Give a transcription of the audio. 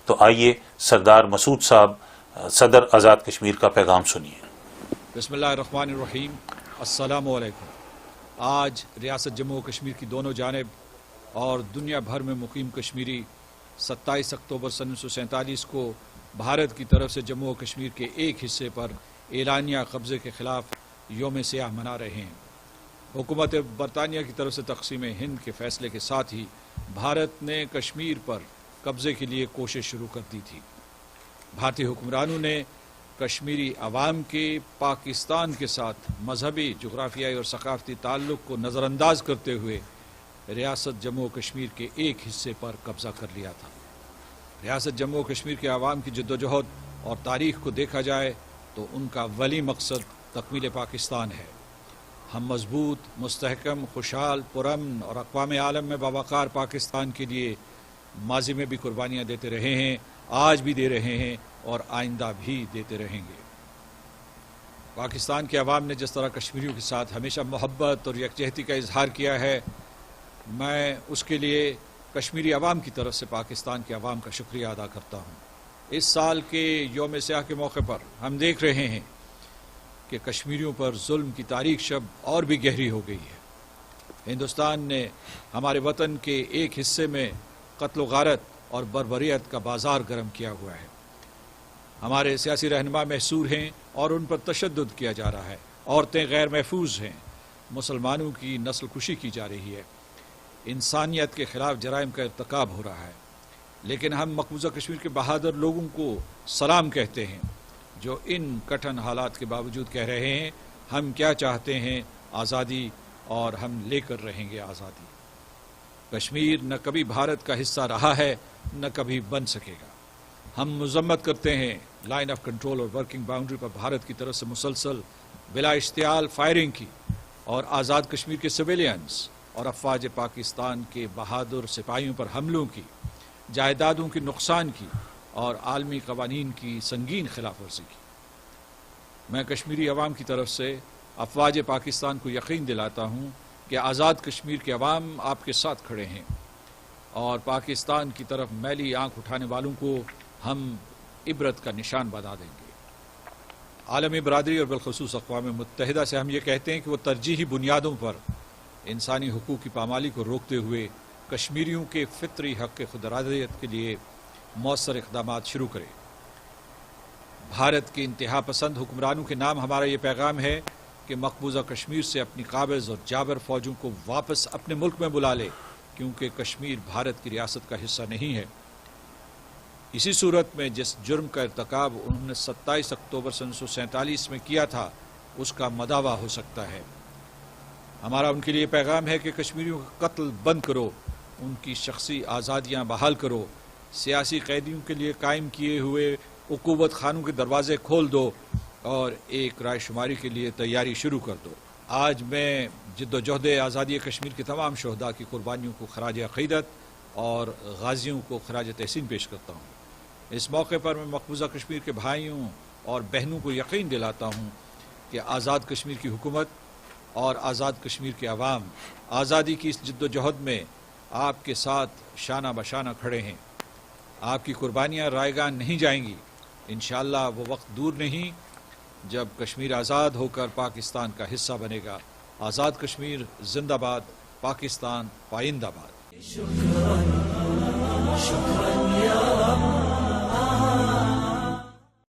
تو آئیے سردار مسعود صاحب صدر آزاد کشمیر کا پیغام سنیے۔ بسم اللہ الرحمن الرحیم۔ السلام علیکم۔ آج ریاست جموں و کشمیر کی دونوں جانب اور دنیا بھر میں مقیم کشمیری 27 اکتوبر سن 1947 کو بھارت کی طرف سے جموں و کشمیر کے ایک حصے پر اعلانیہ قبضے کے خلاف یوم سیاہ منا رہے ہیں۔ حکومت برطانیہ کی طرف سے تقسیم ہند کے فیصلے کے ساتھ ہی بھارت نے کشمیر پر قبضے کے لیے کوشش شروع کر دی تھی۔ بھارتی حکمرانوں نے کشمیری عوام کے پاکستان کے ساتھ مذہبی، جغرافیائی اور ثقافتی تعلق کو نظر انداز کرتے ہوئے ریاست جموں و کشمیر کے ایک حصے پر قبضہ کر لیا تھا۔ ریاست جموں و کشمیر کے عوام کی جدوجہد اور تاریخ کو دیکھا جائے تو ان کا اولی مقصد تکمیل پاکستان ہے۔ ہم مضبوط، مستحکم، خوشحال، پرامن اور اقوام عالم میں باوقار پاکستان کے لیے ماضی میں بھی قربانیاں دیتے رہے ہیں، آج بھی دے رہے ہیں اور آئندہ بھی دیتے رہیں گے۔ پاکستان کے عوام نے جس طرح کشمیریوں کے ساتھ ہمیشہ محبت اور یکجہتی کا اظہار کیا ہے، میں اس کے لیے کشمیری عوام کی طرف سے پاکستان کے عوام کا شکریہ ادا کرتا ہوں۔ اس سال کے یوم سیاہ کے موقع پر ہم دیکھ رہے ہیں کہ کشمیریوں پر ظلم کی تاریخ شب اور بھی گہری ہو گئی ہے۔ ہندوستان نے ہمارے وطن کے ایک حصے میں قتل و غارت اور بربریت کا بازار گرم کیا ہوا ہے۔ ہمارے سیاسی رہنما محصور ہیں اور ان پر تشدد کیا جا رہا ہے، عورتیں غیر محفوظ ہیں، مسلمانوں کی نسل کشی کی جا رہی ہے، انسانیت کے خلاف جرائم کا ارتکاب ہو رہا ہے۔ لیکن ہم مقبوضہ کشمیر کے بہادر لوگوں کو سلام کہتے ہیں جو ان کٹھن حالات کے باوجود کہہ رہے ہیں ہم کیا چاہتے ہیں، آزادی، اور ہم لے کر رہیں گے آزادی۔ کشمیر نہ کبھی بھارت کا حصہ رہا ہے نہ کبھی بن سکے گا۔ ہم مذمت کرتے ہیں لائن آف کنٹرول اور ورکنگ باؤنڈری پر بھارت کی طرف سے مسلسل بلا اشتعال فائرنگ کی اور آزاد کشمیر کے سویلینز اور افواج پاکستان کے بہادر سپاہیوں پر حملوں کی، جائیدادوں کے نقصان کی اور عالمی قوانین کی سنگین خلاف ورزی کی۔ میں کشمیری عوام کی طرف سے افواج پاکستان کو یقین دلاتا ہوں کہ آزاد کشمیر کے عوام آپ کے ساتھ کھڑے ہیں اور پاکستان کی طرف میلی آنکھ اٹھانے والوں کو ہم عبرت کا نشان بنا دیں گے۔ عالمی برادری اور بالخصوص اقوام متحدہ سے ہم یہ کہتے ہیں کہ وہ ترجیحی بنیادوں پر انسانی حقوق کی پامالی کو روکتے ہوئے کشمیریوں کے فطری حق خود ارادیت کے لیے مؤثر اقدامات شروع کرے۔ بھارت کے انتہا پسند حکمرانوں کے نام ہمارا یہ پیغام ہے کہ مقبوضہ کشمیر سے اپنی قابض اور جابر فوجوں کو واپس اپنے ملک میں بلا لے، کیونکہ کشمیر بھارت کی ریاست کا حصہ نہیں ہے۔ اسی صورت میں جس جرم کا ارتکاب انہوں نے 27 اکتوبر سن 1947 میں کیا تھا اس کا مداوع ہو سکتا ہے۔ ہمارا ان کے لیے پیغام ہے کہ کشمیریوں کا قتل بند کرو، ان کی شخصی آزادیاں بحال کرو، سیاسی قیدیوں کے لیے قائم کیے ہوئے عقوبت خانوں کے دروازے کھول دو اور ایک رائے شماری کے لیے تیاری شروع کر دو۔ آج میں جد و جہد آزادی کشمیر کے تمام شہداء کی قربانیوں کو خراج عقیدت اور غازیوں کو خراج تحسین پیش کرتا ہوں۔ اس موقع پر میں مقبوضہ کشمیر کے بھائیوں اور بہنوں کو یقین دلاتا ہوں کہ آزاد کشمیر کی حکومت اور آزاد کشمیر کے عوام آزادی کی اس جد و جہد میں آپ کے ساتھ شانہ بشانہ کھڑے ہیں۔ آپ کی قربانیاں رائے گاہ نہیں جائیں گی۔ انشاءاللہ وہ وقت دور نہیں جب کشمیر آزاد ہو کر پاکستان کا حصہ بنے گا۔ آزاد کشمیر زندہ باد، پاکستان پائندہ باد۔